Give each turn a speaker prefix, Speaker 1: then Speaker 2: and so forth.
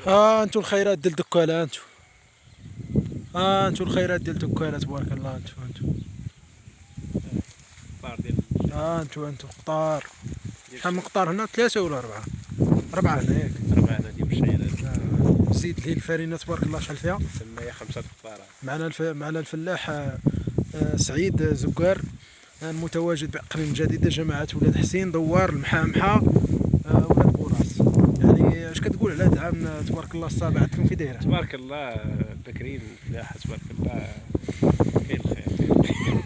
Speaker 1: انتو الخيرات ديال دكاله انتو. انتو الخيرات ديال دكاله تبارك الله انتو.
Speaker 2: الفطار ديال
Speaker 1: انتو قطار. شحال من قطار هنا؟ 3 ولا 4؟ 4 هنا ياك.
Speaker 2: 4 هنا ديال الشعيرات.
Speaker 1: زيد ليه الفرينه تبارك الله شحال فيها.
Speaker 2: تما هي 5 قطارات.
Speaker 1: معنا الفلاح سعيد زكار المتواجد بأقليم جديدة جماعة ولاد حسين دوار المحامحة ولاد بوراس. يعني اش كتقول على هذا العام تبارك الله الصابع عندكم كي دايره؟
Speaker 2: تبارك الله بكرين الفلاحة تبارك الله كاين الخير.